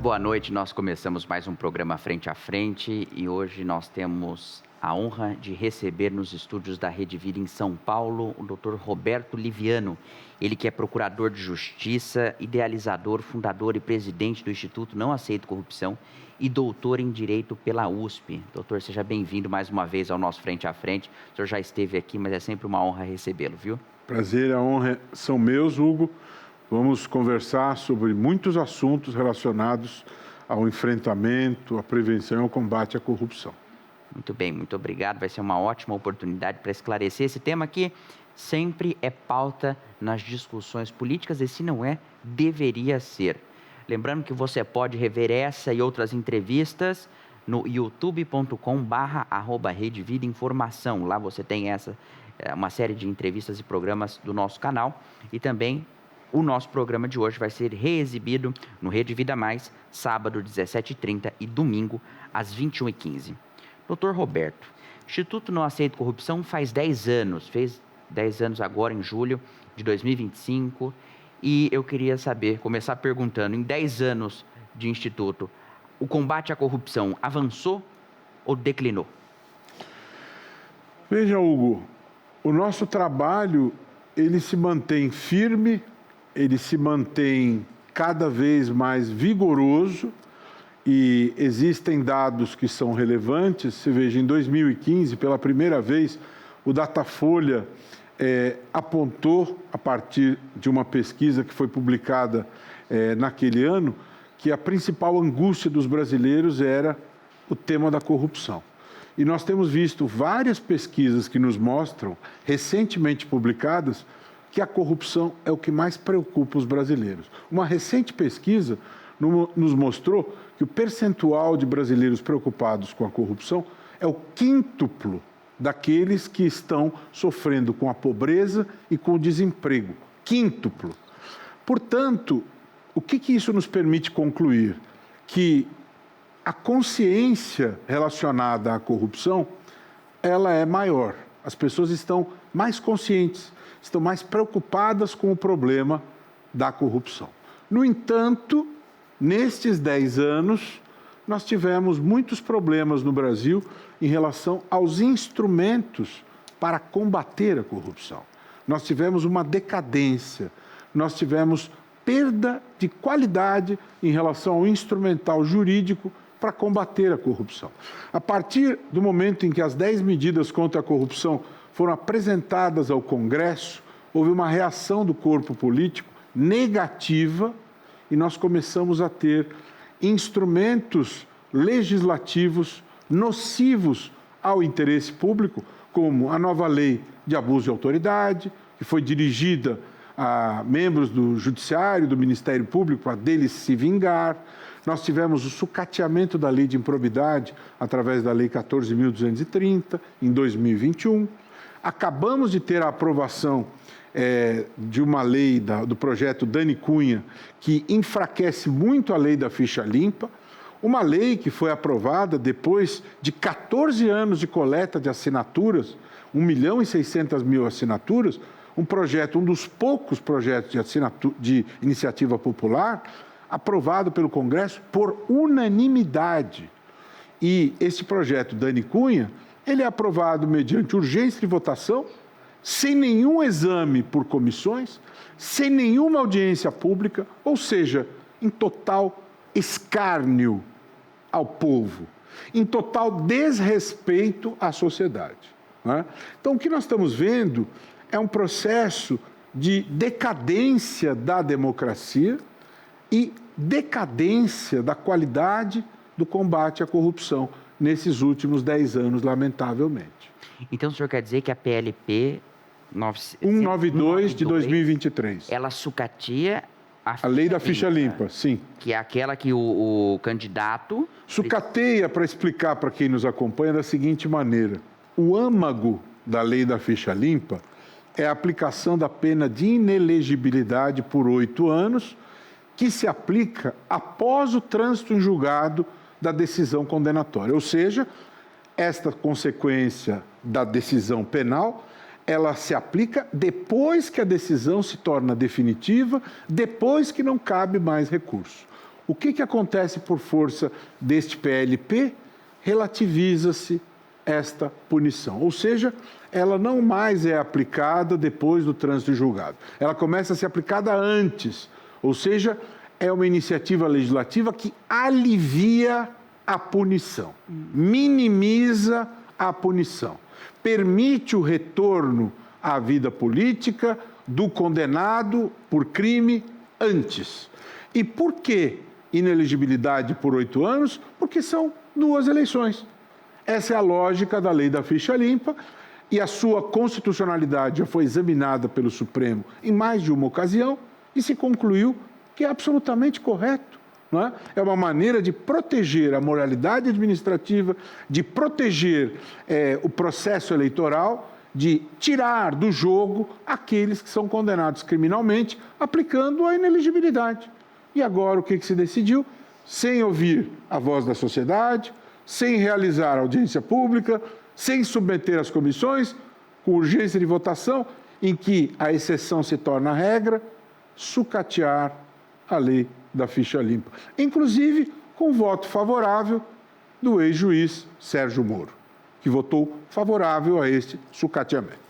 boa noite. Nós começamos mais um programa Frente a Frente e hoje nós temos a honra de receber nos estúdios da Rede Vida em São Paulo o Dr. Roberto Liviano. Ele que é procurador de Justiça, idealizador, fundador e presidente do Instituto Não Aceito Corrupção e doutor em Direito pela USP. Doutor, seja bem-vindo mais uma vez ao nosso Frente a Frente. O senhor já esteve aqui, mas é sempre uma honra recebê-lo, viu? Prazer e a honra são meus, Hugo. Vamos conversar sobre muitos assuntos relacionados ao enfrentamento, à prevenção e ao combate à corrupção. Muito bem, muito obrigado. Vai ser uma ótima oportunidade para esclarecer esse tema que sempre é pauta nas discussões políticas e, se não é, deveria ser. Lembrando que você pode rever essa e outras entrevistas no youtube.com/Rede Vida Informação. Lá você tem uma série de entrevistas e programas do nosso canal e também o nosso programa de hoje vai ser reexibido no Rede Vida Mais, sábado, 17h30 e domingo, às 21h15. Doutor Roberto, o Instituto Não Aceito Corrupção fez 10 anos agora em julho de 2025, e eu queria começar perguntando, em 10 anos de Instituto, o combate à corrupção avançou ou declinou? Veja, Hugo, o nosso trabalho, ele se mantém firme, ele se mantém cada vez mais vigoroso e existem dados que são relevantes. Você veja, em 2015, pela primeira vez, o Datafolha apontou, a partir de uma pesquisa que foi publicada naquele ano, que a principal angústia dos brasileiros era o tema da corrupção. E nós temos visto várias pesquisas que nos mostram, recentemente publicadas, que a corrupção é o que mais preocupa os brasileiros. Uma recente pesquisa nos mostrou que o percentual de brasileiros preocupados com a corrupção é o quíntuplo daqueles que estão sofrendo com a pobreza e com o desemprego. Quíntuplo. Portanto, o que isso nos permite concluir? Que a consciência relacionada à corrupção, ela é maior. As pessoas estão mais conscientes, estão mais preocupadas com o problema da corrupção. No entanto, nestes 10 anos, nós tivemos muitos problemas no Brasil em relação aos instrumentos para combater a corrupção. Nós tivemos uma decadência, nós tivemos perda de qualidade em relação ao instrumental jurídico para combater a corrupção. A partir do momento em que as 10 medidas contra a corrupção foram apresentadas ao Congresso, houve uma reação do corpo político negativa e nós começamos a ter instrumentos legislativos nocivos ao interesse público, como a nova lei de abuso de autoridade, que foi dirigida a membros do Judiciário, do Ministério Público, para deles se vingar. Nós tivemos o sucateamento da lei de improbidade através da lei 14.230, em 2021. Acabamos de ter a aprovação de uma lei do projeto Dani Cunha, que enfraquece muito a lei da ficha limpa, uma lei que foi aprovada depois de 14 anos de coleta de assinaturas, 1.600.000 assinaturas, um dos poucos projetos de iniciativa popular aprovado pelo Congresso por unanimidade. E esse projeto Dani Cunha, ele é aprovado mediante urgência de votação, sem nenhum exame por comissões, sem nenhuma audiência pública, ou seja, em total escárnio ao povo, em total desrespeito à sociedade. Não é? Então, o que nós estamos vendo é um processo de decadência da democracia e decadência da qualidade do combate à corrupção nesses últimos 10 anos, lamentavelmente. Então, o senhor quer dizer que a PLP 192 de 2023. Ela sucateia a lei da ficha limpa, sim. Que é aquela que o candidato... Sucateia, para explicar para quem nos acompanha, da seguinte maneira. O âmago da lei da ficha limpa é a aplicação da pena de inelegibilidade por 8 anos, que se aplica após o trânsito em julgado da decisão condenatória. Ou seja, esta consequência da decisão penal, ela se aplica depois que a decisão se torna definitiva, depois que não cabe mais recurso. O que acontece por força deste PLP? Relativiza-se esta punição, ou seja, ela não mais é aplicada depois do trânsito em julgado. Ela começa a ser aplicada antes, ou seja, é uma iniciativa legislativa que alivia a punição, minimiza a punição, permite o retorno à vida política do condenado por crime antes. E por que inelegibilidade por 8 anos? Porque são 2 eleições. Essa é a lógica da lei da ficha limpa e a sua constitucionalidade já foi examinada pelo Supremo em mais de uma ocasião e se concluiu que é absolutamente correto. Não é? É uma maneira de proteger a moralidade administrativa, de proteger o processo eleitoral, de tirar do jogo aqueles que são condenados criminalmente, aplicando a inelegibilidade. E agora o que se decidiu? Sem ouvir a voz da sociedade, sem realizar audiência pública, sem submeter às comissões, com urgência de votação, em que a exceção se torna a regra, sucatear a lei da ficha limpa. Inclusive com voto favorável do ex-juiz Sérgio Moro, que votou favorável a este sucateamento.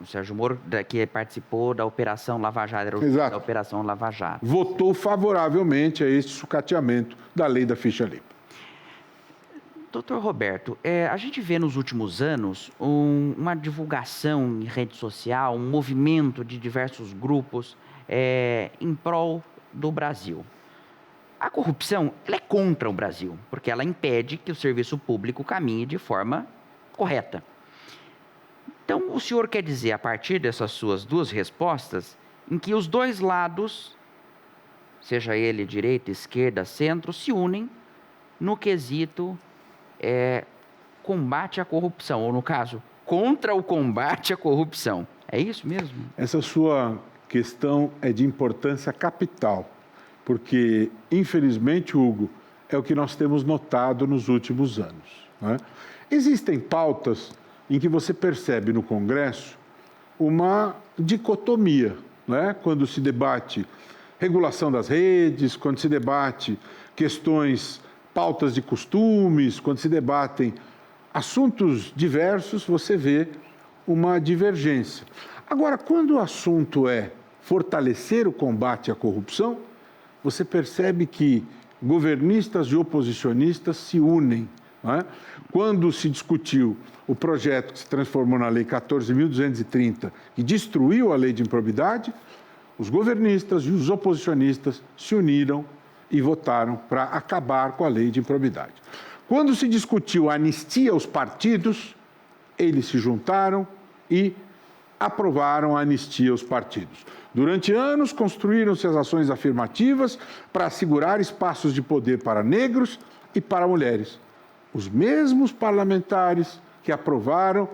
O Sérgio Moro, que participou da Operação Lava Jato, era Exato. Da Operação Lava Jato. Votou favoravelmente a este sucateamento da lei da ficha limpa. Doutor Roberto, a gente vê nos últimos anos uma divulgação em rede social, um movimento de diversos grupos em prol do Brasil. A corrupção, ela é contra o Brasil, porque ela impede que o serviço público caminhe de forma correta. Então, o senhor quer dizer, a partir dessas suas 2 respostas, em que os 2 lados, seja ele direita, esquerda, centro, se unem no quesito combate à corrupção, ou no caso, contra o combate à corrupção. É isso mesmo? Essa sua questão é de importância capital, porque, infelizmente, Hugo, é o que nós temos notado nos últimos anos. Né? Existem pautas em que você percebe no Congresso uma dicotomia, né? Quando se debate regulação das redes, quando se debate questões, pautas de costumes, quando se debatem assuntos diversos, você vê uma divergência. Agora, quando o assunto é fortalecer o combate à corrupção, você percebe que governistas e oposicionistas se unem. Não é? Quando se discutiu o projeto que se transformou na Lei 14.230, que destruiu a lei de improbidade, os governistas e os oposicionistas se uniram e votaram para acabar com a lei de improbidade. Quando se discutiu a anistia aos partidos, eles se juntaram e aprovaram a anistia aos partidos. Durante anos, construíram-se as ações afirmativas para assegurar espaços de poder para negros e para mulheres. Os mesmos parlamentares que aprovaram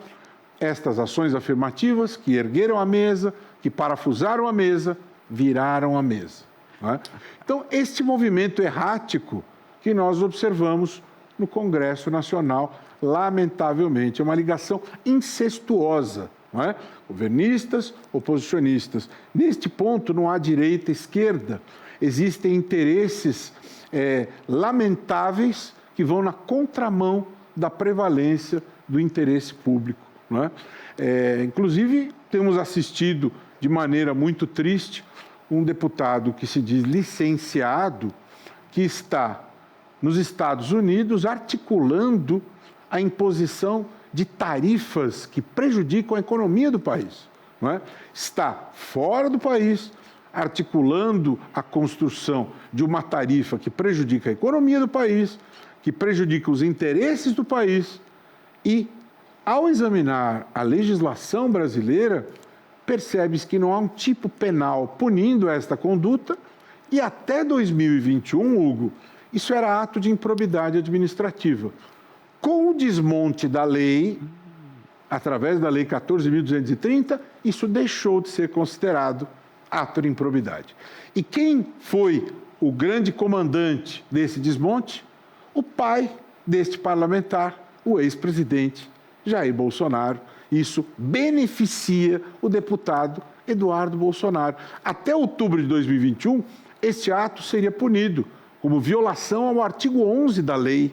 estas ações afirmativas, que ergueram a mesa, que parafusaram a mesa, viraram a mesa. Não é? Então, este movimento errático que nós observamos no Congresso Nacional, lamentavelmente, é uma ligação incestuosa. Não é? Governistas, oposicionistas. Neste ponto não há direita e esquerda. Existem interesses lamentáveis que vão na contramão da prevalência do interesse público. Não é? Inclusive, temos assistido de maneira muito triste um deputado que se diz licenciado, que está nos Estados Unidos articulando a imposição de tarifas que prejudicam a economia do país. Não é? Está fora do país, articulando a construção de uma tarifa que prejudica a economia do país, que prejudica os interesses do país e, ao examinar a legislação brasileira, percebe-se que não há um tipo penal punindo esta conduta e até 2021, Hugo, isso era ato de improbidade administrativa. Com o desmonte da lei, através da Lei 14.230, isso deixou de ser considerado ato de improbidade. E quem foi o grande comandante desse desmonte? O pai deste parlamentar, o ex-presidente Jair Bolsonaro. Isso beneficia o deputado Eduardo Bolsonaro. Até outubro de 2021, este ato seria punido como violação ao artigo 11 da lei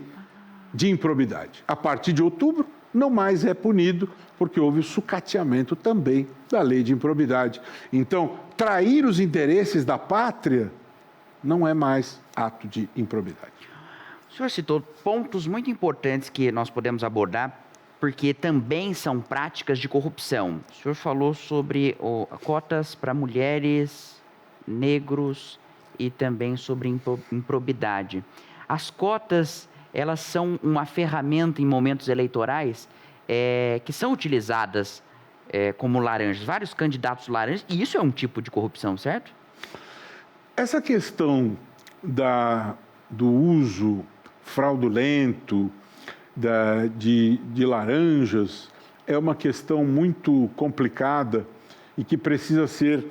de improbidade. A partir de outubro, não mais é punido, porque houve o sucateamento também da lei de improbidade. Então, trair os interesses da pátria não é mais ato de improbidade. O senhor citou pontos muito importantes que nós podemos abordar, porque também são práticas de corrupção. O senhor falou sobre cotas para mulheres, negros e também sobre improbidade. As cotas, elas são uma ferramenta em momentos eleitorais que são utilizadas como laranjas, vários candidatos laranjas, e isso é um tipo de corrupção, certo? Essa questão do uso fraudulento de laranjas é uma questão muito complicada e que precisa ser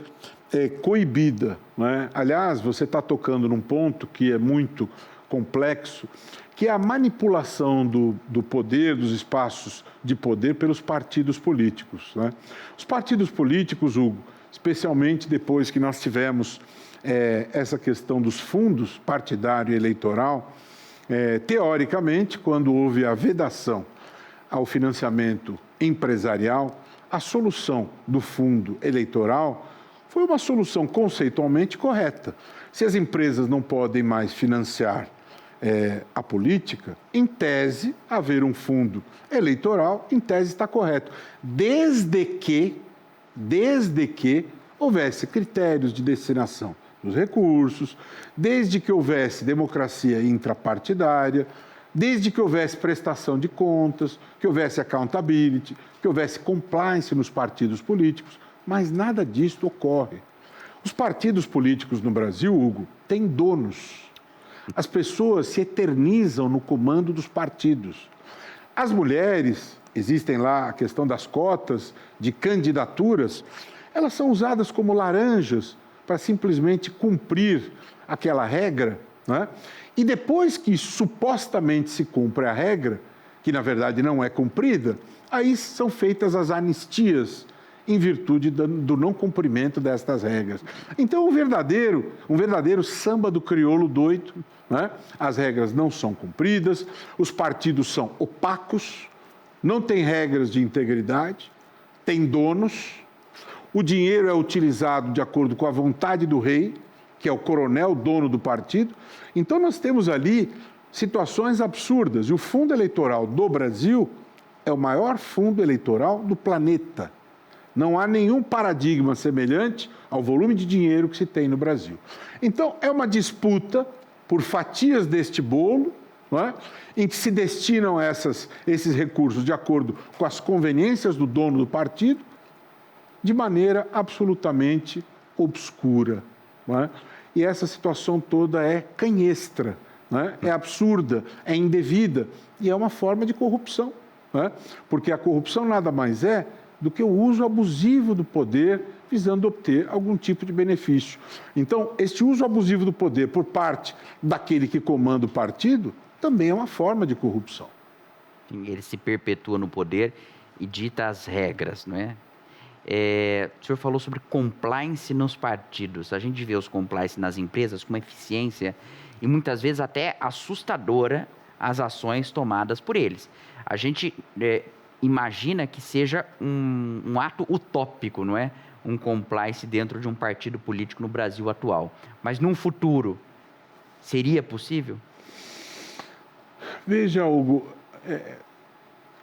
coibida, não é? Aliás, você está tocando num ponto que é muito complexo, que é a manipulação do poder, dos espaços de poder pelos partidos políticos, né? Os partidos políticos, Hugo, especialmente depois que nós tivemos essa questão dos fundos partidário e eleitoral, teoricamente, quando houve a vedação ao financiamento empresarial, a solução do fundo eleitoral foi uma solução conceitualmente correta. Se as empresas não podem mais financiar a política, em tese, haver um fundo eleitoral, em tese está correto, desde que houvesse critérios de destinação dos recursos, desde que houvesse democracia intrapartidária, desde que houvesse prestação de contas, que houvesse accountability, que houvesse compliance nos partidos políticos, mas nada disso ocorre. Os partidos políticos no Brasil, Hugo, têm donos. As pessoas se eternizam no comando dos partidos. As mulheres, existem lá a questão das cotas de candidaturas, elas são usadas como laranjas para simplesmente cumprir aquela regra, né? E depois que supostamente se cumpre a regra, que na verdade não é cumprida, aí são feitas as anistias em virtude do não cumprimento destas regras. Então, um verdadeiro samba do crioulo doido, né? As regras não são cumpridas, os partidos são opacos, não tem regras de integridade, tem donos, o dinheiro é utilizado de acordo com a vontade do rei, que é o coronel, dono do partido. Então, nós temos ali situações absurdas. E o fundo eleitoral do Brasil é o maior fundo eleitoral do planeta. Não há nenhum paradigma semelhante ao volume de dinheiro que se tem no Brasil. Então, é uma disputa por fatias deste bolo, não é? Em que se destinam esses recursos de acordo com as conveniências do dono do partido, de maneira absolutamente obscura, não é? E essa situação toda é canhestra, não é? É absurda, é indevida e é uma forma de corrupção, não é? Porque a corrupção nada mais é do que o uso abusivo do poder visando obter algum tipo de benefício. Então, este uso abusivo do poder por parte daquele que comanda o partido também é uma forma de corrupção. Ele se perpetua no poder e dita as regras, não é? O senhor falou sobre compliance nos partidos. A gente vê os compliance nas empresas com uma eficiência e muitas vezes até assustadora as ações tomadas por eles. A gente imagina que seja um ato utópico, não é? Um compliance dentro de um partido político no Brasil atual. Mas num futuro, seria possível? Veja, Hugo,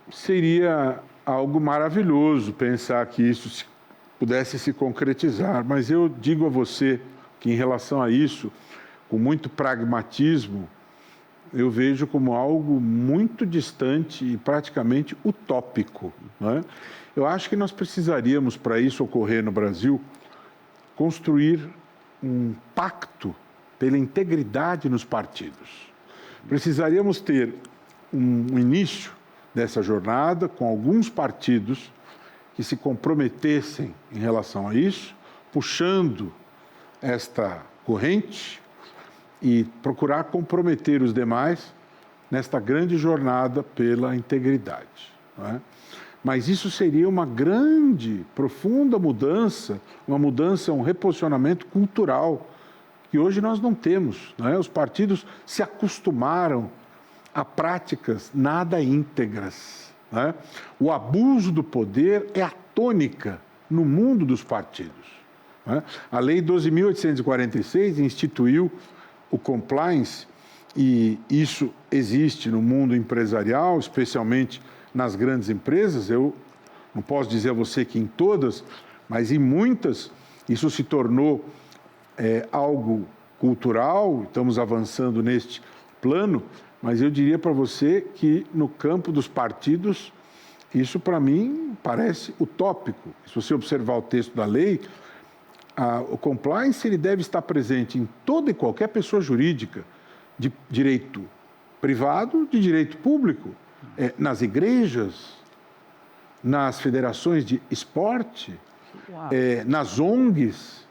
seria algo maravilhoso pensar que isso pudesse se concretizar, mas eu digo a você que em relação a isso, com muito pragmatismo, eu vejo como algo muito distante e praticamente utópico, né? Eu acho que nós precisaríamos, para isso ocorrer no Brasil, construir um pacto pela integridade nos partidos. Precisaríamos ter um início dessa jornada com alguns partidos que se comprometessem em relação a isso, puxando esta corrente e procurar comprometer os demais nesta grande jornada pela integridade, não é? Mas isso seria uma grande, profunda mudança, uma mudança, um reposicionamento cultural que hoje nós não temos, né? Os partidos se acostumaram a práticas nada íntegras, né? O abuso do poder é a tônica no mundo dos partidos, né? A Lei 12.846 instituiu o compliance, e isso existe no mundo empresarial, especialmente nas grandes empresas. Eu não posso dizer a você que em todas, mas em muitas isso se tornou algo cultural. Estamos avançando neste plano, mas eu diria para você que no campo dos partidos, isso para mim parece utópico. Se você observar o texto da lei, o compliance ele deve estar presente em toda e qualquer pessoa jurídica, de direito privado, de direito público, nas igrejas, nas federações de esporte, nas ONGs,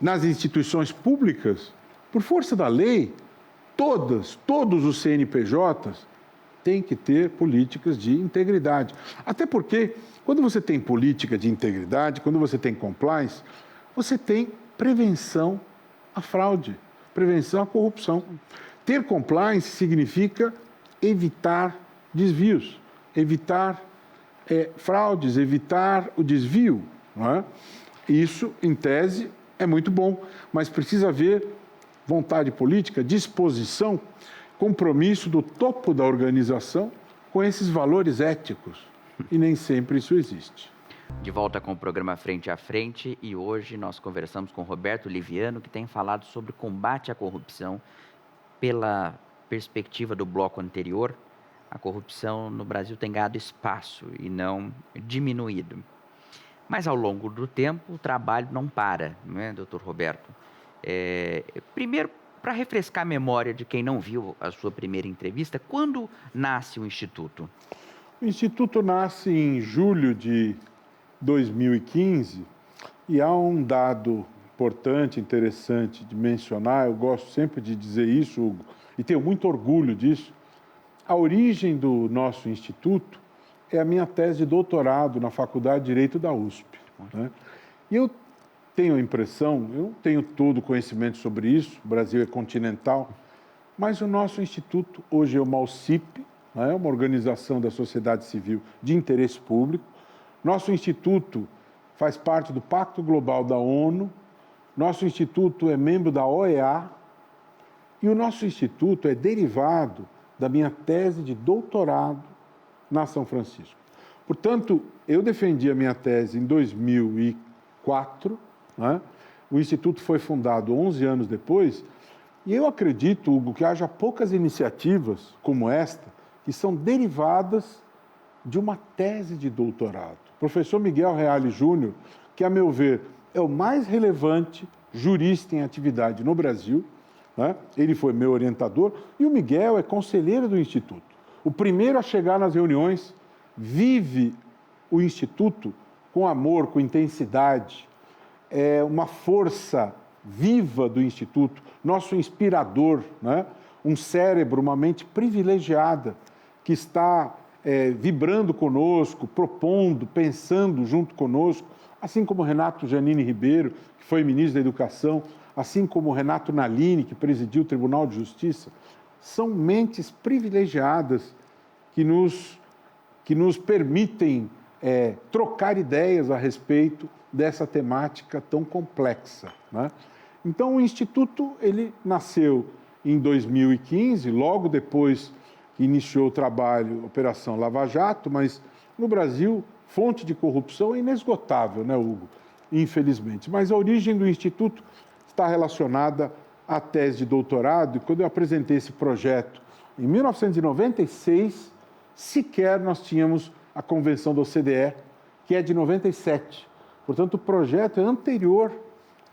nas instituições públicas. Por força da lei, todos os CNPJs têm que ter políticas de integridade. Até porque, quando você tem política de integridade, quando você tem compliance, você tem prevenção à fraude, prevenção à corrupção. Ter compliance significa evitar desvios, evitar fraudes, evitar o desvio, não é? Isso, em tese, é muito bom, mas precisa haver vontade política, disposição, compromisso do topo da organização com esses valores éticos. E nem sempre isso existe. De volta com o programa Frente a Frente, e hoje nós conversamos com Roberto Liviano, que tem falado sobre combate à corrupção. Pela perspectiva do bloco anterior, a corrupção no Brasil tem ganhado espaço e não diminuído. Mas ao longo do tempo, o trabalho não para, não é, doutor Roberto? Primeiro, para refrescar a memória de quem não viu a sua primeira entrevista, quando nasce o Instituto? O Instituto nasce em julho de 2015 e há um dado importante, interessante de mencionar. Eu gosto sempre de dizer isso, Hugo, e tenho muito orgulho disso. A origem do nosso instituto é a minha tese de doutorado na Faculdade de Direito da USP, né? E eu tenho a impressão, eu tenho todo o conhecimento sobre isso, o Brasil é continental, mas o nosso instituto hoje é uma OCIP, né? Uma organização da sociedade civil de interesse público. Nosso instituto faz parte do Pacto Global da ONU. Nosso instituto é membro da OEA e o nosso instituto é derivado da minha tese de doutorado na São Francisco. Portanto, eu defendi a minha tese em 2004, né? O instituto foi fundado 11 anos depois, e eu acredito, Hugo, que haja poucas iniciativas como esta que são derivadas de uma tese de doutorado. O professor Miguel Reale Júnior, que, a meu ver, é o mais relevante jurista em atividade no Brasil, né? Ele foi meu orientador, e o Miguel é conselheiro do Instituto. O primeiro a chegar nas reuniões, vive o Instituto com amor, com intensidade, é uma força viva do Instituto, nosso inspirador, né? Um cérebro, uma mente privilegiada, que está vibrando conosco, propondo, pensando junto conosco, assim como Renato Janine Ribeiro, que foi ministro da Educação, assim como Renato Nalini, que presidiu o Tribunal de Justiça. São mentes privilegiadas que nos permitem trocar ideias a respeito dessa temática tão complexa, né? Então, o Instituto ele nasceu em 2015, logo depois que iniciou o trabalho Operação Lava Jato, mas no Brasil, fonte de corrupção é inesgotável, né, Hugo? Infelizmente. Mas a origem do Instituto está relacionada à tese de doutorado, e quando eu apresentei esse projeto em 1996, sequer nós tínhamos a Convenção da OCDE, que é de 97. Portanto, o projeto é anterior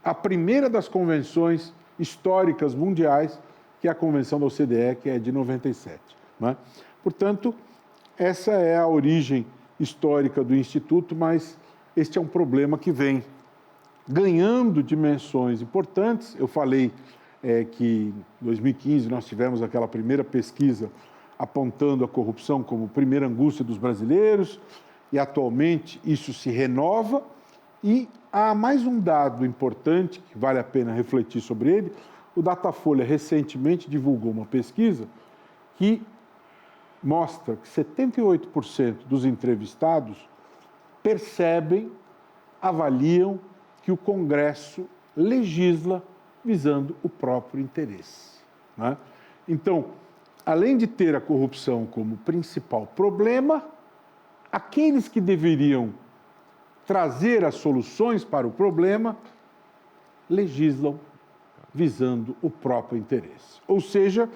à primeira das convenções históricas mundiais, que é a Convenção da OCDE, que é de 97. Né? Portanto, essa é a origem histórica do Instituto, mas este é um problema que vem ganhando dimensões importantes. Eu falei que em 2015 nós tivemos aquela primeira pesquisa apontando a corrupção como primeira angústia dos brasileiros, e atualmente isso se renova, e há mais um dado importante, que vale a pena refletir sobre ele. O Datafolha recentemente divulgou uma pesquisa que mostra que 78% dos entrevistados percebem, avaliam que o Congresso legisla visando o próprio interesse, né? Então, além de ter a corrupção como principal problema, aqueles que deveriam trazer as soluções para o problema legislam visando o próprio interesse. Ou seja,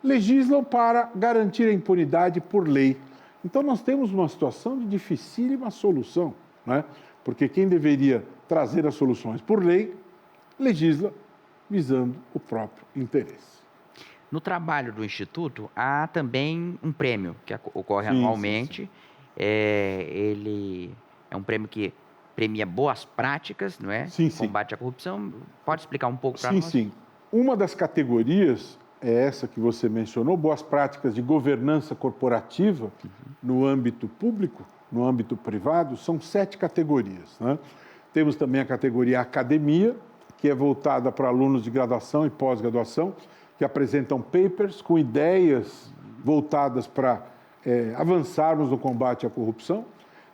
legislam para garantir a impunidade por lei. Então, nós temos uma situação de dificílima solução, né? Porque quem deveria trazer as soluções por lei, legisla visando o próprio interesse. No trabalho do Instituto, há também um prêmio que ocorre anualmente. Ele é um prêmio que premia boas práticas, não é? Sim. Combate à corrupção. Pode explicar um pouco para nós? Sim. Uma das categorias é essa que você mencionou, boas práticas de governança corporativa no âmbito público, no âmbito privado, são 7 categorias, né? Temos também a categoria academia, que é voltada para alunos de graduação e pós-graduação, que apresentam papers com ideias voltadas para avançarmos no combate à corrupção.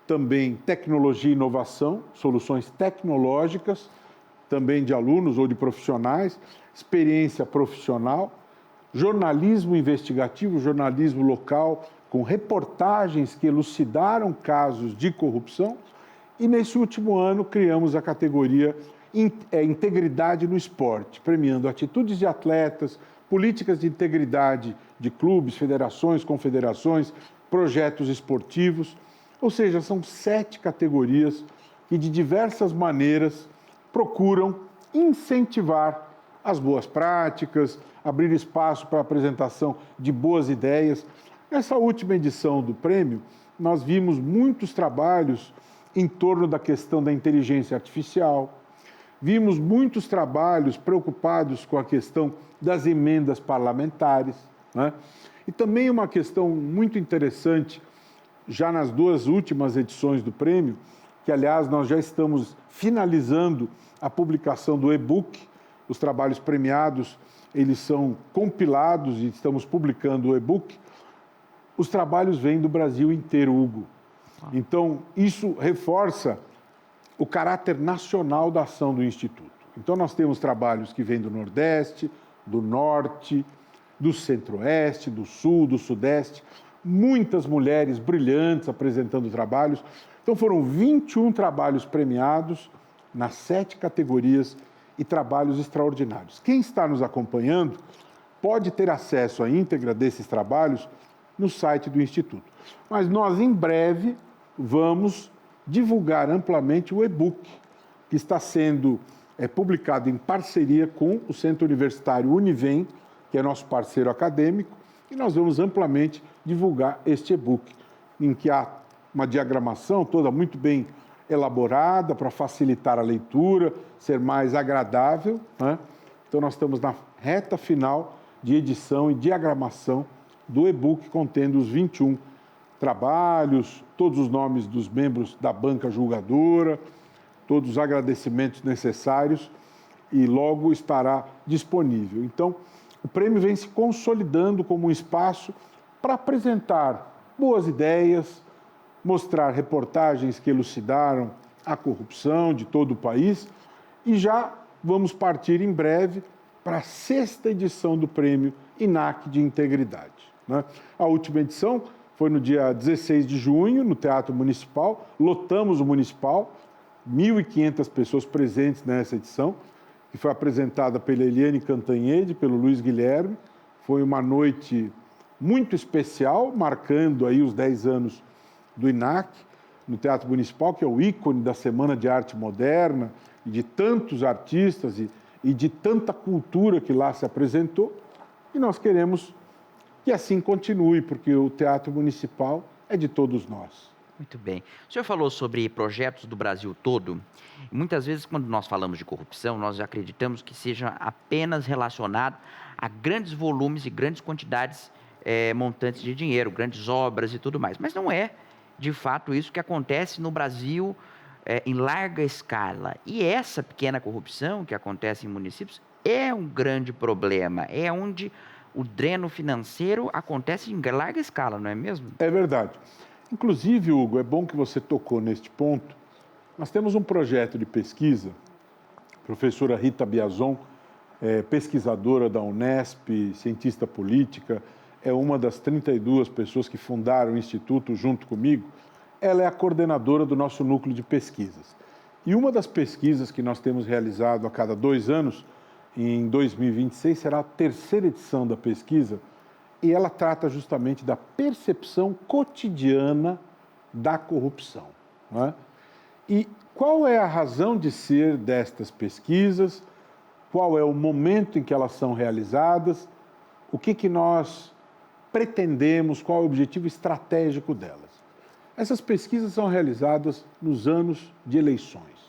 Também tecnologia e inovação, soluções tecnológicas, também de alunos ou de profissionais, experiência profissional, jornalismo investigativo, jornalismo local, com reportagens que elucidaram casos de corrupção. E nesse último ano criamos a categoria Integridade no Esporte, premiando atitudes de atletas, políticas de integridade de clubes, federações, confederações, projetos esportivos. Ou seja, são 7 categorias que de diversas maneiras procuram incentivar as boas práticas, abrir espaço para a apresentação de boas ideias. Nessa última edição do prêmio, nós vimos muitos trabalhos em torno da questão da inteligência artificial, vimos muitos trabalhos preocupados com a questão das emendas parlamentares, né? E também uma questão muito interessante, já nas 2 últimas edições do prêmio, que, aliás, nós já estamos finalizando a publicação do e-book. Os trabalhos premiados, eles são compilados e estamos publicando o e-book. Os trabalhos vêm do Brasil inteiro, Hugo. Então, isso reforça o caráter nacional da ação do Instituto. Então, nós temos trabalhos que vêm do Nordeste, do Norte, do Centro-Oeste, do Sul, do Sudeste, muitas mulheres brilhantes apresentando trabalhos. Então, foram 21 trabalhos premiados nas 7 categorias e trabalhos extraordinários. Quem está nos acompanhando pode ter acesso à íntegra desses trabalhos no site do Instituto. Mas nós, em breve, vamos divulgar amplamente o e-book, que está sendo publicado em parceria com o Centro Universitário Univem, que é nosso parceiro acadêmico, e nós vamos amplamente divulgar este e-book, em que há uma diagramação toda muito bem elaborada para facilitar a leitura, ser mais agradável, né? Então, nós estamos na reta final de edição e diagramação do e-book contendo os 21 trabalhos, todos os nomes dos membros da banca julgadora, todos os agradecimentos necessários e logo estará disponível. Então, o prêmio vem se consolidando como um espaço para apresentar boas ideias, mostrar reportagens que elucidaram a corrupção de todo o país e já vamos partir em breve para a 6ª edição do Prêmio INAC de Integridade, né? A última edição foi no dia 16 de junho, no Teatro Municipal, lotamos o Municipal, 1.500 pessoas presentes nessa edição, que foi apresentada pela Eliane Cantanhede, pelo Luiz Guilherme. Foi uma noite muito especial, marcando aí os 10 anos do INAC, no Teatro Municipal, que é o ícone da Semana de Arte Moderna, e de tantos artistas e de tanta cultura que lá se apresentou. E nós queremos que assim continue, porque o Teatro Municipal é de todos nós. Muito bem. O senhor falou sobre projetos do Brasil todo. Muitas vezes, quando nós falamos de corrupção, nós acreditamos que seja apenas relacionado a grandes volumes e grandes quantidades montantes de dinheiro, grandes obras e tudo mais. Mas não é, de fato, isso que acontece no Brasil em larga escala. E essa pequena corrupção que acontece em municípios é um grande problema, é onde o dreno financeiro acontece em larga escala, não é mesmo? É verdade. Inclusive, Hugo, é bom que você tocou neste ponto. Nós temos um projeto de pesquisa, a professora Rita Biazon, pesquisadora da Unesp, cientista política, é uma das 32 pessoas que fundaram o Instituto junto comigo. Ela é a coordenadora do nosso núcleo de pesquisas. E uma das pesquisas que nós temos realizado a cada 2 anos, em 2026, será a 3ª edição da pesquisa, e ela trata justamente da percepção cotidiana da corrupção. Não é? E qual é a razão de ser destas pesquisas? Qual é o momento em que elas são realizadas? O que nós pretendemos? Qual é o objetivo estratégico delas? Essas pesquisas são realizadas nos anos de eleições.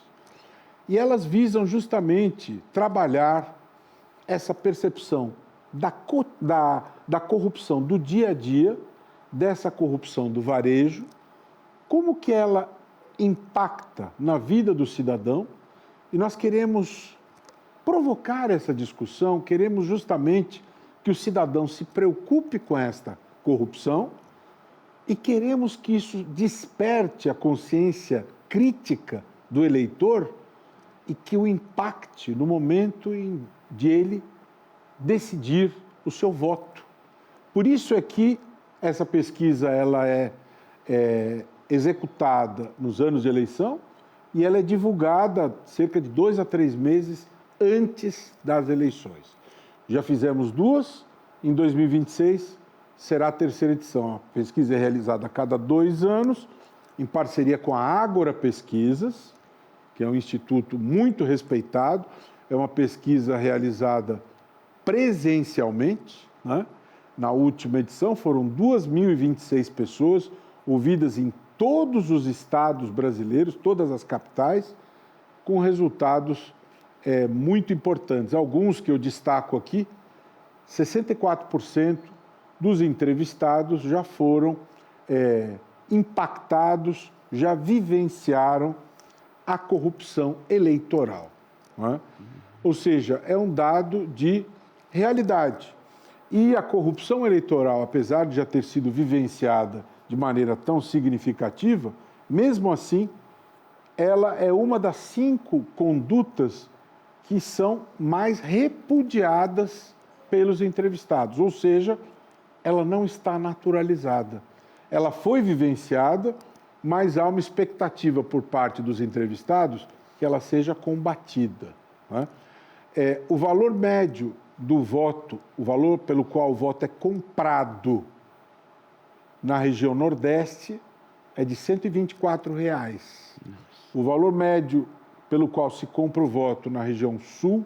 E elas visam justamente trabalhar essa percepção da corrupção do dia a dia, dessa corrupção do varejo, como que ela impacta na vida do cidadão, e nós queremos provocar essa discussão, queremos justamente que o cidadão se preocupe com esta corrupção e queremos que isso desperte a consciência crítica do eleitor e que o impacte no momento de ele decidir o seu voto. Por isso é que essa pesquisa ela é executada nos anos de eleição e ela é divulgada cerca de 2 a 3 meses antes das eleições. Já fizemos 2, em 2026 será a 3ª edição. A pesquisa é realizada a cada 2 anos, em parceria com a Ágora Pesquisas, que é um instituto muito respeitado, é uma pesquisa realizada presencialmente, né? Na última edição foram 2.026 pessoas ouvidas em todos os estados brasileiros, todas as capitais, com resultados muito importantes. Alguns que eu destaco aqui, 64% dos entrevistados já foram impactados, já vivenciaram a corrupção eleitoral. Não é? Ou seja, é um dado de realidade. E a corrupção eleitoral, apesar de já ter sido vivenciada de maneira tão significativa, mesmo assim, ela é uma das 5 condutas que são mais repudiadas pelos entrevistados, ou seja, ela não está naturalizada. Ela foi vivenciada, mas há uma expectativa por parte dos entrevistados que ela seja combatida. Né? O valor médio do voto, o valor pelo qual o voto é comprado na região Nordeste é de R$ 124. O valor médio pelo qual se compra o voto na região Sul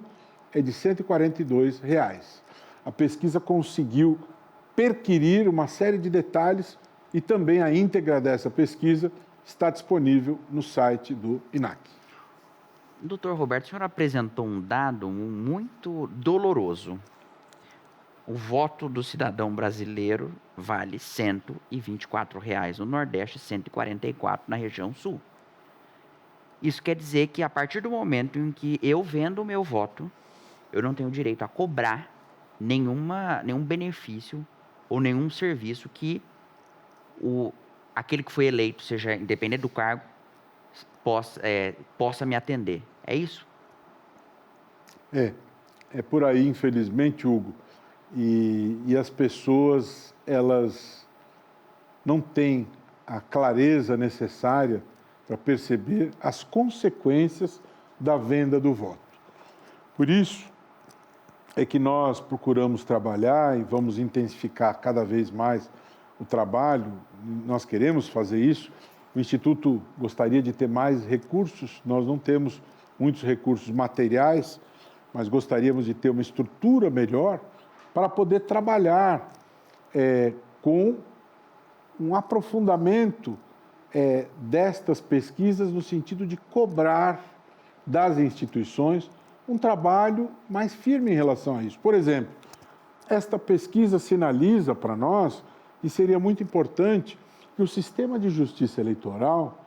é de R$ 142. A pesquisa conseguiu perquirir uma série de detalhes e também a íntegra dessa pesquisa está disponível no site do INAC. Doutor Roberto, o senhor apresentou um dado muito doloroso. O voto do cidadão brasileiro vale R$ 124 no Nordeste, 144 na região Sul. Isso quer dizer que a partir do momento em que eu vendo o meu voto, eu não tenho direito a cobrar nenhum benefício ou nenhum serviço que aquele que foi eleito, seja independente do cargo, possa me atender. É isso? É por aí, infelizmente, Hugo. E as pessoas, elas não têm a clareza necessária para perceber as consequências da venda do voto. Por isso é que nós procuramos trabalhar e vamos intensificar cada vez mais o trabalho, nós queremos fazer isso. O Instituto gostaria de ter mais recursos, nós não temos muitos recursos materiais, mas gostaríamos de ter uma estrutura melhor para poder trabalhar com um aprofundamento destas pesquisas no sentido de cobrar das instituições um trabalho mais firme em relação a isso. Por exemplo, esta pesquisa sinaliza para nós que seria muito importante que o sistema de justiça eleitoral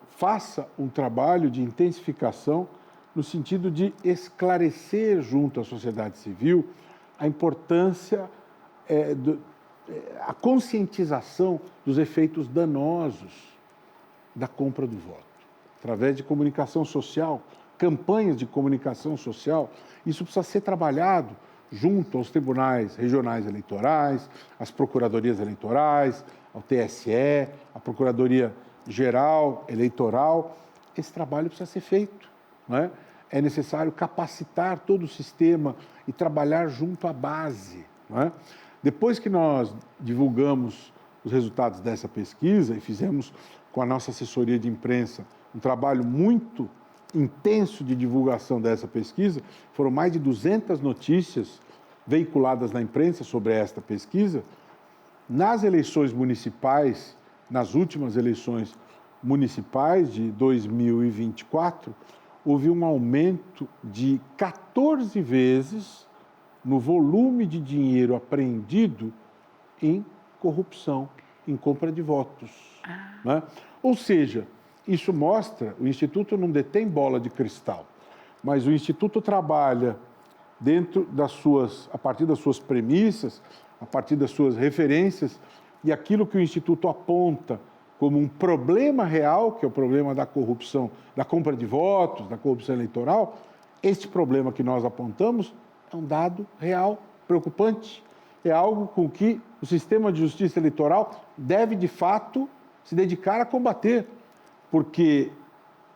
faça um trabalho de intensificação no sentido de esclarecer junto à sociedade civil a importância, a conscientização dos efeitos danosos da compra do voto, através de comunicação social, campanhas de comunicação social. Isso precisa ser trabalhado junto aos tribunais regionais eleitorais, às procuradorias eleitorais, ao TSE, à Procuradoria Geral Eleitoral. Esse trabalho precisa ser feito, não é? É necessário capacitar todo o sistema e trabalhar junto à base, não é? Depois que nós divulgamos os resultados dessa pesquisa e fizemos com a nossa assessoria de imprensa um trabalho muito intenso de divulgação dessa pesquisa, foram mais de 200 notícias veiculadas na imprensa sobre esta pesquisa. Nas eleições municipais, nas últimas eleições municipais de 2024, houve um aumento de 14 vezes no volume de dinheiro apreendido em corrupção, em compra de votos. Né? Ou seja, isso mostra, o Instituto não detém bola de cristal, mas o Instituto trabalha dentro das suas, a partir das suas premissas, a partir das suas referências, e aquilo que o Instituto aponta como um problema real, que é o problema da corrupção, da compra de votos, da corrupção eleitoral, este problema que nós apontamos é um dado real, preocupante, é algo com que o sistema de justiça eleitoral deve, de fato, se dedicar a combater, porque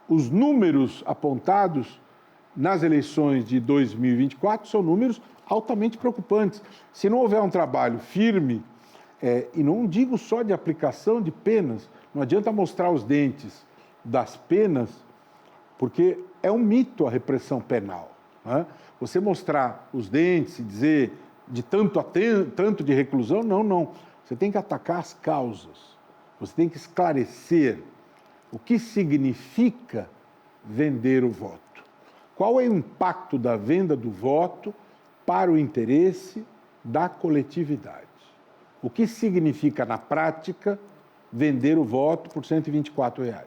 os números apontados nas eleições de 2024 são números altamente preocupantes. Se não houver um trabalho firme, e não digo só de aplicação de penas, não adianta mostrar os dentes das penas, porque é um mito a repressão penal. Né? Você mostrar os dentes e dizer de tanto a tanto de reclusão, não. Você tem que atacar as causas, você tem que esclarecer o que significa vender o voto. Qual é o impacto da venda do voto para o interesse da coletividade? O que significa, na prática, vender o voto por R$124?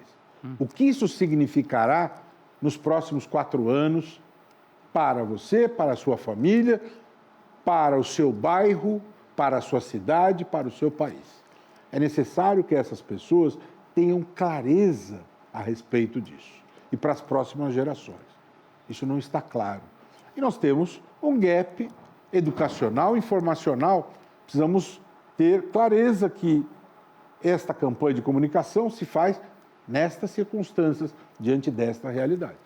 O que isso significará nos próximos 4 anos para você, para a sua família, para o seu bairro, para a sua cidade, para o seu país? É necessário que essas pessoas tenham clareza a respeito disso e para as próximas gerações. Isso não está claro. E nós temos um gap educacional, informacional. Precisamos ter clareza que esta campanha de comunicação se faz nestas circunstâncias, diante desta realidade.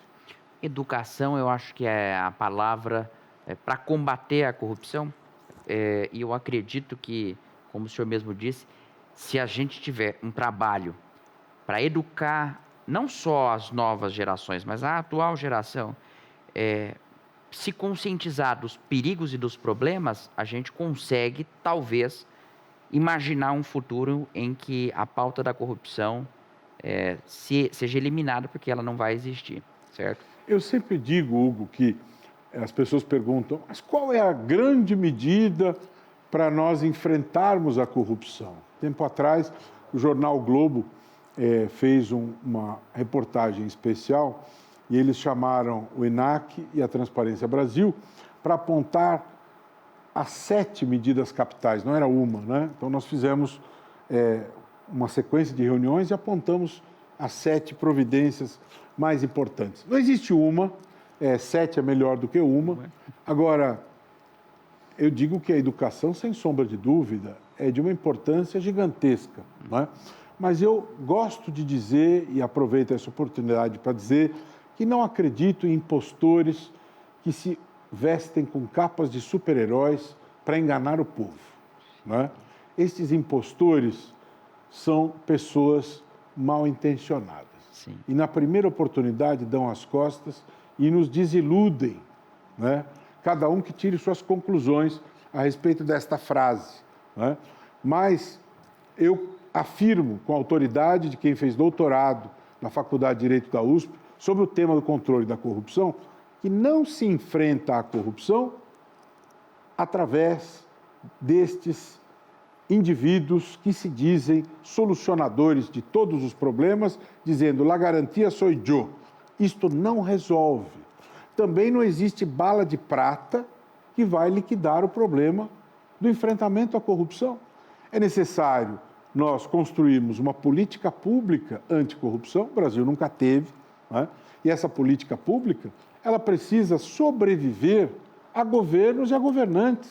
Educação, eu acho que é a palavra para combater a corrupção. E eu acredito que, como o senhor mesmo disse, se a gente tiver um trabalho para educar não só as novas gerações, mas a atual geração, se conscientizar dos perigos e dos problemas, a gente consegue, talvez, imaginar um futuro em que a pauta da corrupção seja eliminada, porque ela não vai existir, certo? Eu sempre digo, Hugo, que as pessoas perguntam, mas qual é a grande medida para nós enfrentarmos a corrupção? Tempo atrás, o jornal Globo fez uma reportagem especial e eles chamaram o ENAC e a Transparência Brasil para apontar as 7 medidas capitais, não era uma, né? Então nós fizemos uma sequência de reuniões e apontamos as 7 providências mais importantes. Não existe uma, 7 é melhor do que uma. Agora, eu digo que a educação, sem sombra de dúvida, é de uma importância gigantesca, não é? Mas eu gosto de dizer, e aproveito essa oportunidade para dizer, que não acredito em impostores que se vestem com capas de super-heróis para enganar o povo. Não é? Estes impostores são pessoas mal intencionadas. Sim. E na primeira oportunidade dão as costas e nos desiludem. Não é? Cada um que tire suas conclusões a respeito desta frase. Não é? Mas eu afirmo com a autoridade de quem fez doutorado na Faculdade de Direito da USP sobre o tema do controle da corrupção, que não se enfrenta à corrupção através destes indivíduos que se dizem solucionadores de todos os problemas, dizendo, la garantia soy yo. Isto não resolve. também não existe bala de prata que vai liquidar o problema do enfrentamento à corrupção. É necessário nós construirmos uma política pública anticorrupção, o Brasil nunca teve, né? E essa política pública, ela precisa sobreviver a governos e a governantes.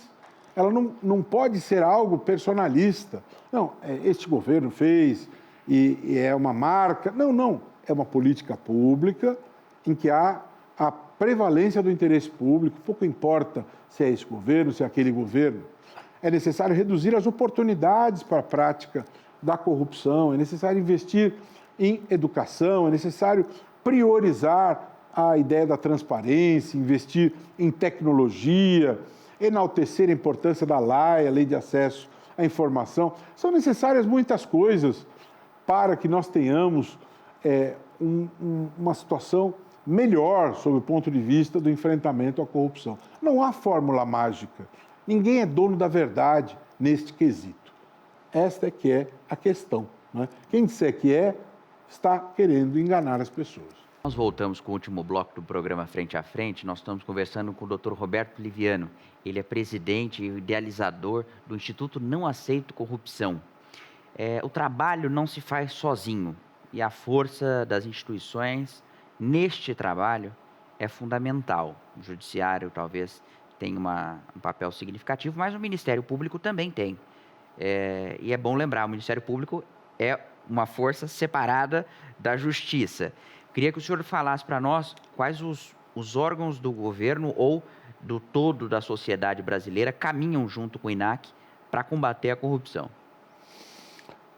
Ela não pode ser algo personalista. Não, este governo fez e é uma marca. Não. É uma política pública em que há a prevalência do interesse público, pouco importa se é esse governo, se é aquele governo. É necessário reduzir as oportunidades para a prática da corrupção, é necessário investir em educação, é necessário priorizar a ideia da transparência, investir em tecnologia, enaltecer a importância da lei, a lei de acesso à informação. São necessárias muitas coisas para que nós tenhamos uma situação melhor sob o ponto de vista do enfrentamento à corrupção. Não há fórmula mágica. Ninguém é dono da verdade neste quesito. Esta é que é a questão, né? Quem disser que está querendo enganar as pessoas. Nós voltamos com o último bloco do programa Frente a Frente. Nós estamos conversando com o Dr. Roberto Liviano. Ele é presidente e idealizador do Instituto Não Aceito Corrupção. O trabalho não se faz sozinho e a força das instituições neste trabalho é fundamental. O Judiciário talvez tenha um papel significativo, mas o Ministério Público também tem. E é bom lembrar, o Ministério Público é uma força separada da Justiça. Queria que o senhor falasse para nós quais os órgãos do governo ou do todo da sociedade brasileira caminham junto com o INAC para combater a corrupção.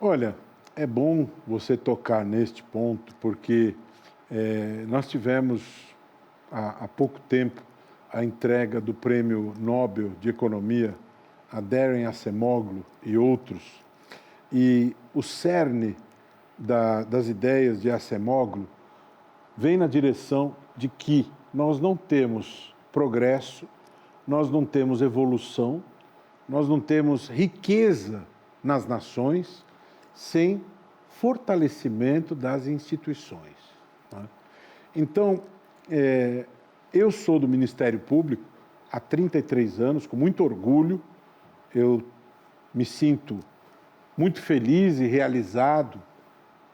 Olha, é bom você tocar neste ponto, porque nós tivemos há pouco tempo a entrega do Prêmio Nobel de Economia a Daron Acemoglu e outros, e o cerne das ideias de Acemoglu vem na direção de que nós não temos progresso, nós não temos evolução, nós não temos riqueza nas nações sem fortalecimento das instituições, né? Então, eu sou do Ministério Público há 33 anos, com muito orgulho. Eu me sinto muito feliz e realizado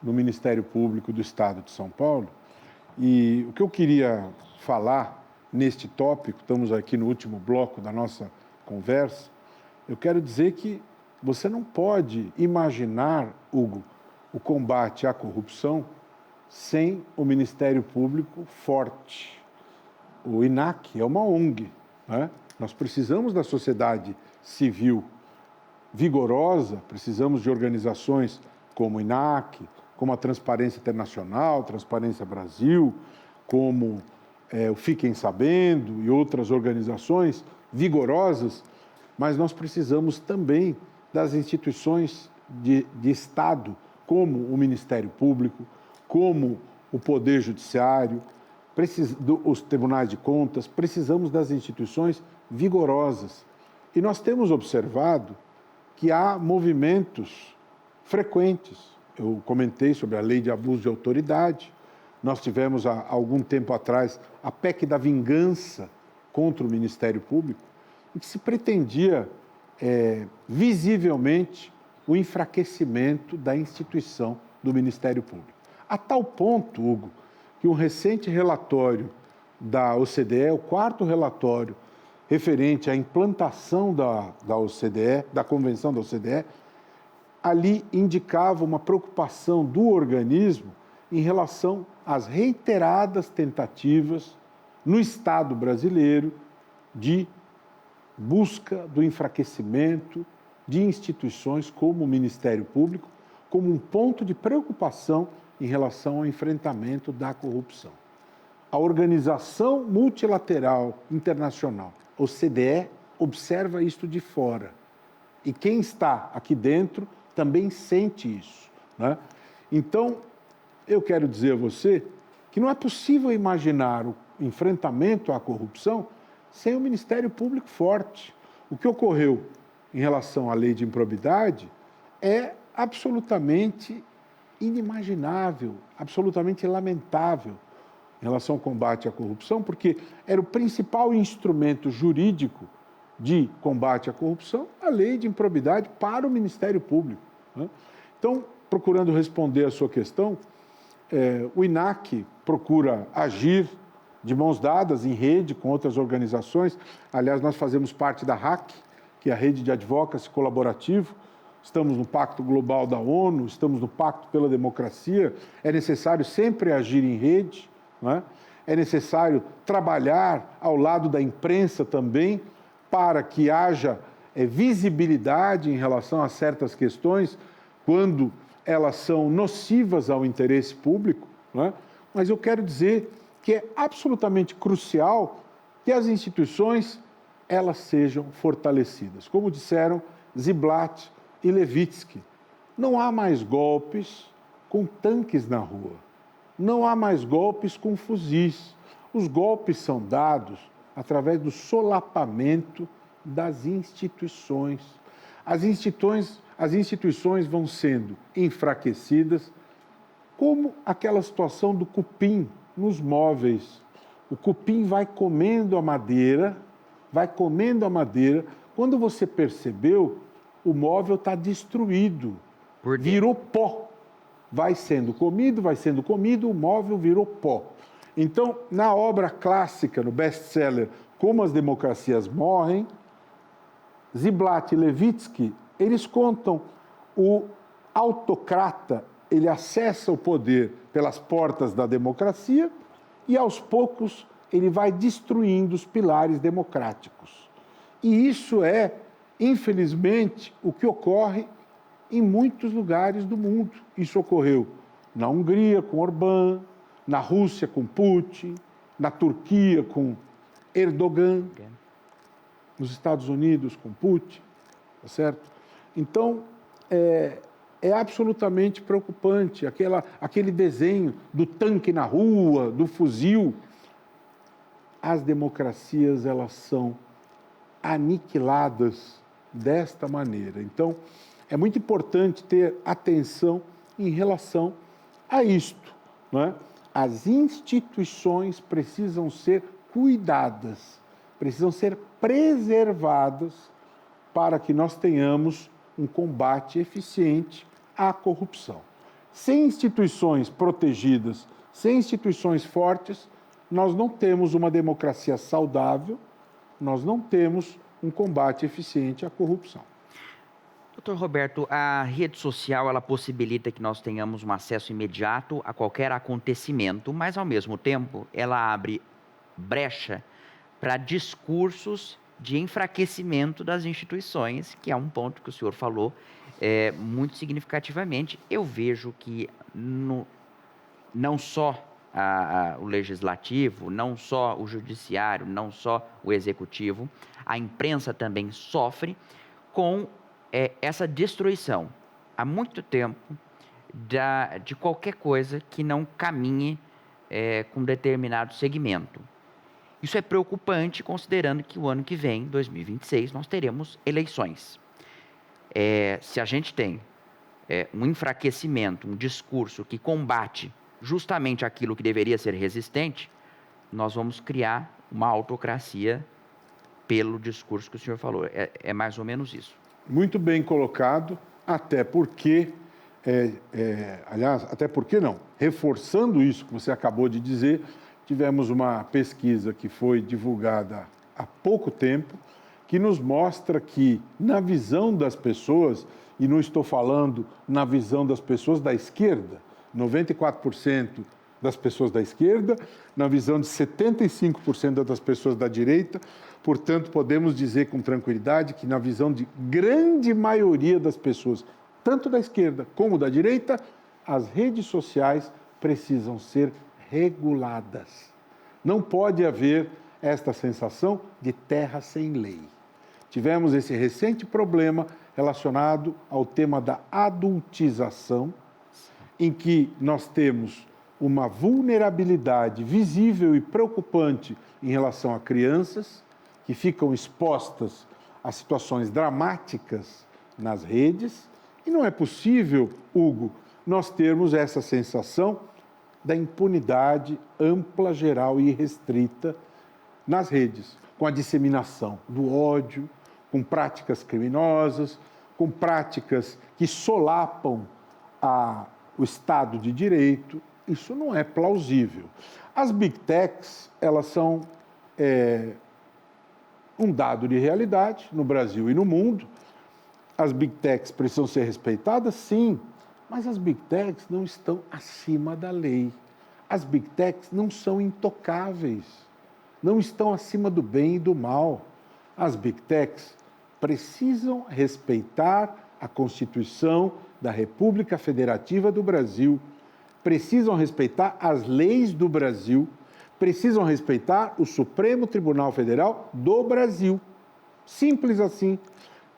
no Ministério Público do Estado de São Paulo. E o que eu queria falar neste tópico, estamos aqui no último bloco da nossa conversa, eu quero dizer que você não pode imaginar, Hugo, o combate à corrupção sem o Ministério Público forte. O INAC é uma ONG, né? Nós precisamos da sociedade civil vigorosa, precisamos de organizações como o INAC, como a Transparência Internacional, Transparência Brasil, como o Fiquem Sabendo e outras organizações vigorosas, mas nós precisamos também das instituições de Estado, como o Ministério Público, como o Poder Judiciário, os tribunais de contas. Precisamos das instituições vigorosas. E nós temos observado que há movimentos frequentes. Eu comentei sobre a lei de abuso de autoridade. Nós tivemos, há algum tempo atrás, a PEC da vingança contra o Ministério Público, em que se pretendia visivelmente o enfraquecimento da instituição do Ministério Público. A tal ponto, Hugo, que um recente relatório da OCDE, o quarto relatório referente à implantação da OCDE, da Convenção da OCDE, ali indicava uma preocupação do organismo em relação às reiteradas tentativas no Estado brasileiro de busca do enfraquecimento de instituições como o Ministério Público, como um ponto de preocupação em relação ao enfrentamento da corrupção. A Organização Multilateral Internacional, OCDE, observa isto de fora. E quem está aqui dentro também sente isso, né? Então, eu quero dizer a você que não é possível imaginar o enfrentamento à corrupção sem o Ministério Público forte. O que ocorreu em relação à lei de improbidade é absolutamente inimaginável, absolutamente lamentável. em relação ao combate à corrupção, porque era o principal instrumento jurídico de combate à corrupção, a lei de improbidade para o Ministério Público, né? Então, procurando responder a sua questão, o INAC procura agir de mãos dadas, em rede, com outras organizações. Aliás, nós fazemos parte da RAC, que é a Rede de Advocacy Colaborativo. Estamos no Pacto Global da ONU, estamos no Pacto pela Democracia. É necessário sempre agir em rede, não é? É necessário trabalhar ao lado da imprensa também, para que haja visibilidade em relação a certas questões, quando elas são nocivas ao interesse público, não é? Mas eu quero dizer que é absolutamente crucial que as instituições elas sejam fortalecidas. Como disseram Ziblatt e Levitsky, não há mais golpes com tanques na rua, não há mais golpes com fuzis. Os golpes são dados através do solapamento das instituições. As instituições vão sendo enfraquecidas, como aquela situação do cupim nos móveis. O cupim vai comendo a madeira, quando você percebeu, o móvel está destruído, virou pó. Vai sendo comido, o móvel virou pó. Então, na obra clássica, no best-seller Como as Democracias Morrem, Ziblatt e Levitsky, eles contam o autocrata, ele acessa o poder pelas portas da democracia e, aos poucos, ele vai destruindo os pilares democráticos. E isso é, infelizmente, o que ocorre em muitos lugares do mundo. Isso ocorreu na Hungria, com Orbán, na Rússia, com Putin, na Turquia, com Erdogan, nos Estados Unidos, com Putin, tá certo? Então, é absolutamente preocupante aquele desenho do tanque na rua, do fuzil. As democracias, elas são aniquiladas desta maneira. Então, é muito importante ter atenção em relação a isto, não é? As instituições precisam ser cuidadas, precisam ser preservadas para que nós tenhamos um combate eficiente à corrupção. Sem instituições protegidas, sem instituições fortes, nós não temos uma democracia saudável, nós não temos um combate eficiente à corrupção. Doutor Roberto, a rede social ela possibilita que nós tenhamos um acesso imediato a qualquer acontecimento, mas ao mesmo tempo ela abre brecha para discursos de enfraquecimento das instituições, que é um ponto que o senhor falou muito significativamente. Eu vejo que não só o legislativo, não só o judiciário, não só o executivo, a imprensa também sofre com essa destruição há muito tempo de qualquer coisa que não caminhe com determinado segmento. Isso é preocupante, considerando que o ano que vem, 2026, nós teremos eleições. Se a gente tem um enfraquecimento, um discurso que combate justamente aquilo que deveria ser resistente, nós vamos criar uma autocracia pelo discurso que o senhor falou. É mais ou menos isso. Muito bem colocado, até porque reforçando isso que você acabou de dizer, tivemos uma pesquisa que foi divulgada há pouco tempo, que nos mostra que, na visão das pessoas, e não estou falando na visão das pessoas da esquerda, 94% das pessoas da esquerda, na visão de 75% das pessoas da direita. Portanto, podemos dizer com tranquilidade que, na visão de grande maioria das pessoas, tanto da esquerda como da direita, as redes sociais precisam ser reguladas. Não pode haver esta sensação de terra sem lei. Tivemos esse recente problema relacionado ao tema da adultização, em que nós temos uma vulnerabilidade visível e preocupante em relação a crianças que ficam expostas a situações dramáticas nas redes. E não é possível, Hugo, nós termos essa sensação da impunidade ampla, geral e irrestrita nas redes, com a disseminação do ódio, com práticas criminosas, com práticas que solapam o Estado de Direito. Isso não é plausível. As Big Techs, elas são um dado de realidade no Brasil e no mundo. As Big Techs precisam ser respeitadas, sim, mas as Big Techs não estão acima da lei. As Big Techs não são intocáveis, não estão acima do bem e do mal. As Big Techs precisam respeitar a Constituição da República Federativa do Brasil, precisam respeitar as leis do Brasil, precisam respeitar o Supremo Tribunal Federal do Brasil. Simples assim.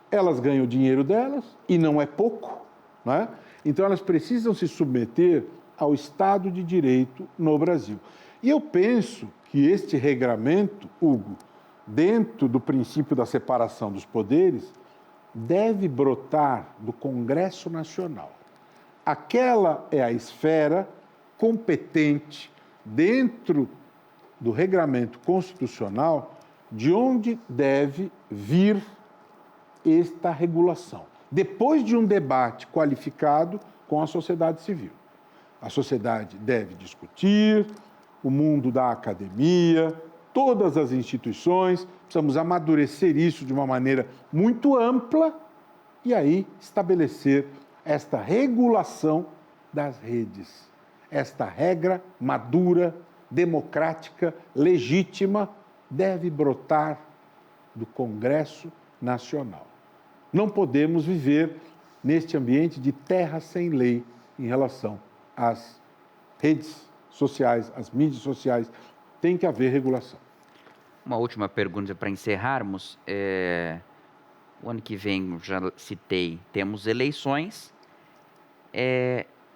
Elas ganham o dinheiro delas, e não é pouco, né? Então elas precisam se submeter ao Estado de Direito no Brasil. E eu penso que este regramento, Hugo, dentro do princípio da separação dos poderes, deve brotar do Congresso Nacional. Aquela é a esfera competente dentro do regramento constitucional de onde deve vir esta regulação, depois de um debate qualificado com a sociedade civil. A sociedade deve discutir, o mundo da academia, todas as instituições, precisamos amadurecer isso de uma maneira muito ampla e aí estabelecer esta regulação das redes, esta regra madura, democrática, legítima, deve brotar do Congresso Nacional. Não podemos viver neste ambiente de terra sem lei em relação às redes sociais, às mídias sociais. Tem que haver regulação. Uma última pergunta para encerrarmos. O ano que vem, já citei, temos eleições.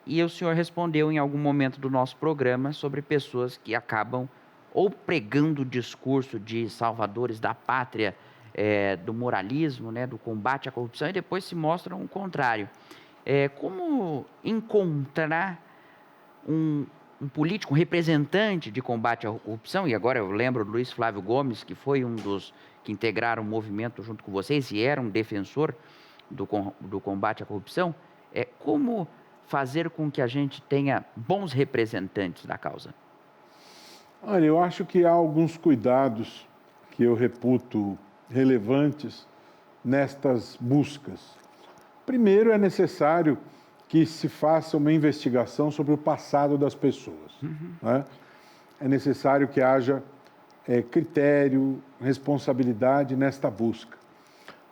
E o senhor respondeu em algum momento do nosso programa sobre pessoas que acabam ou pregando o discurso de salvadores da pátria, do moralismo, né, do combate à corrupção, e depois se mostram o contrário. Como encontrar um político, um representante de combate à corrupção, e agora eu lembro do Luiz Flávio Gomes, que foi um dos que integraram o movimento junto com vocês e era um defensor do combate à corrupção, como fazer com que a gente tenha bons representantes da causa? Olha, eu acho que há alguns cuidados que eu reputo relevantes nestas buscas. Primeiro, é necessário que se faça uma investigação sobre o passado das pessoas. Né? É necessário que haja critério, responsabilidade nesta busca.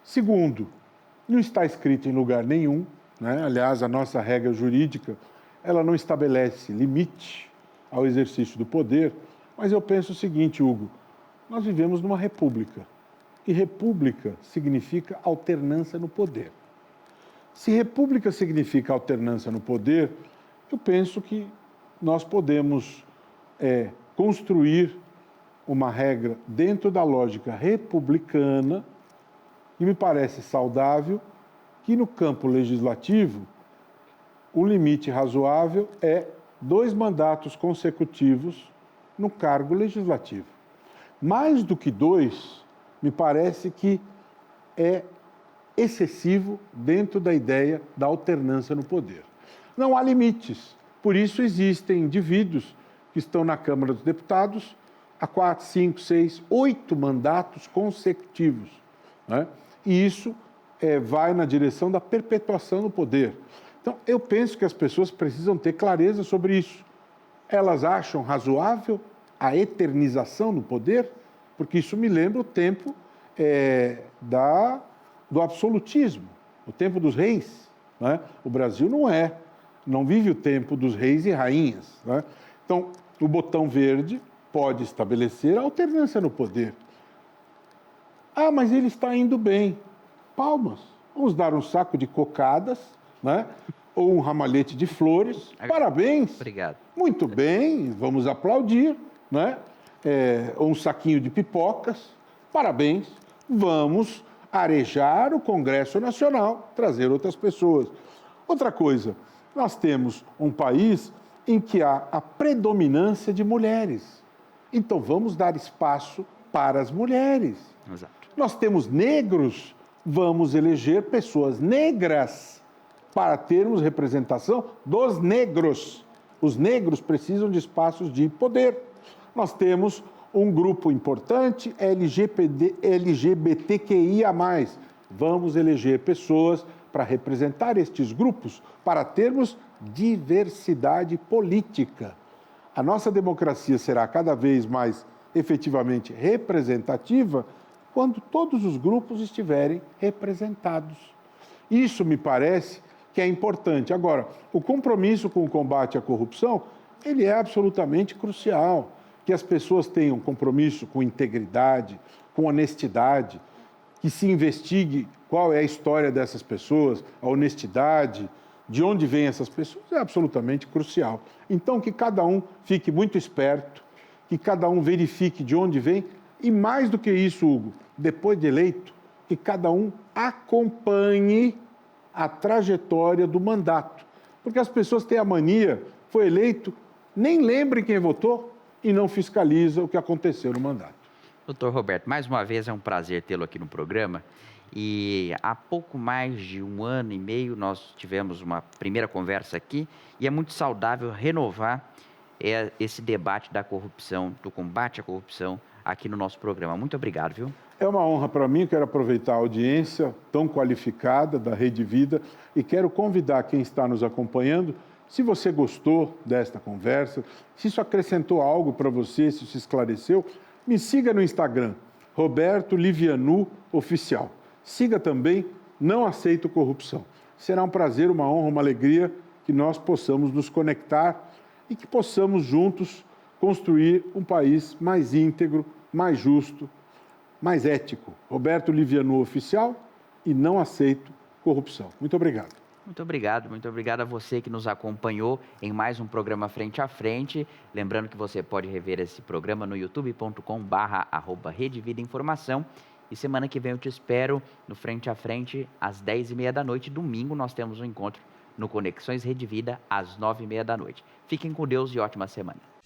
Segundo, não está escrito em lugar nenhum, né? Aliás, a nossa regra jurídica, ela não estabelece limite ao exercício do poder, mas eu penso o seguinte, Hugo, nós vivemos numa república, e república significa alternância no poder. Se república significa alternância no poder, eu penso que nós podemos construir uma regra dentro da lógica republicana, e me parece saudável, que no campo legislativo o limite razoável é 2 mandatos consecutivos no cargo legislativo. Mais do que 2, me parece que é excessivo dentro da ideia da alternância no poder. Não há limites, por isso existem indivíduos que estão na Câmara dos Deputados há 4, 5, 6, 8 mandatos consecutivos, né? E isso vai na direção da perpetuação do poder. Então, eu penso que as pessoas precisam ter clareza sobre isso. Elas acham razoável a eternização no poder? Porque isso me lembra o tempo do absolutismo, o tempo dos reis, né? O Brasil não vive o tempo dos reis e rainhas, né? Então, o botão verde pode estabelecer a alternância no poder. Ah, mas ele está indo bem. Palmas. Vamos dar um saco de cocadas, né? Ou um ramalhete de flores. Parabéns. Obrigado. Muito bem, vamos aplaudir, né? Ou um saquinho de pipocas. Parabéns. Vamos arejar o Congresso Nacional, trazer outras pessoas. Outra coisa, nós temos um país em que há a predominância de mulheres. Então, vamos dar espaço para as mulheres. Exato. Nós temos negros, vamos eleger pessoas negras para termos representação dos negros. Os negros precisam de espaços de poder. Nós temos um grupo importante LGBTQIA+. Vamos eleger pessoas para representar estes grupos, para termos diversidade política. A nossa democracia será cada vez mais efetivamente representativa quando todos os grupos estiverem representados. Isso me parece que é importante. Agora, o compromisso com o combate à corrupção, ele é absolutamente crucial. Que as pessoas tenham compromisso com integridade, com honestidade, que se investigue qual é a história dessas pessoas, a honestidade, de onde vêm essas pessoas, é absolutamente crucial. Então, que cada um fique muito esperto, que cada um verifique de onde vem, e mais do que isso, Hugo, depois de eleito, que cada um acompanhe a trajetória do mandato. Porque as pessoas têm a mania, foi eleito, nem lembrem quem votou e não fiscaliza o que aconteceu no mandato. Doutor Roberto, mais uma vez é um prazer tê-lo aqui no programa. E há pouco mais de 1 ano e meio nós tivemos uma primeira conversa aqui e é muito saudável renovar esse debate da corrupção, do combate à corrupção aqui no nosso programa. Muito obrigado, viu? É uma honra para mim, quero aproveitar a audiência tão qualificada da Rede Vida e quero convidar quem está nos acompanhando, se você gostou desta conversa, se isso acrescentou algo para você, se isso esclareceu, me siga no Instagram, Roberto Livianu Oficial. Siga também Não Aceito Corrupção. Será um prazer, uma honra, uma alegria que nós possamos nos conectar e que possamos juntos construir um país mais íntegro, mais justo, mais ético. Roberto Livianu Oficial e Não Aceito Corrupção. Muito obrigado. Muito obrigado a você que nos acompanhou em mais um programa Frente a Frente. Lembrando que você pode rever esse programa no youtube.com/Rede Vida Informação. E semana que vem eu te espero no Frente a Frente às 10h30 da noite. Domingo nós temos um encontro no Conexões Rede Vida às 9h30 da noite. Fiquem com Deus e ótima semana.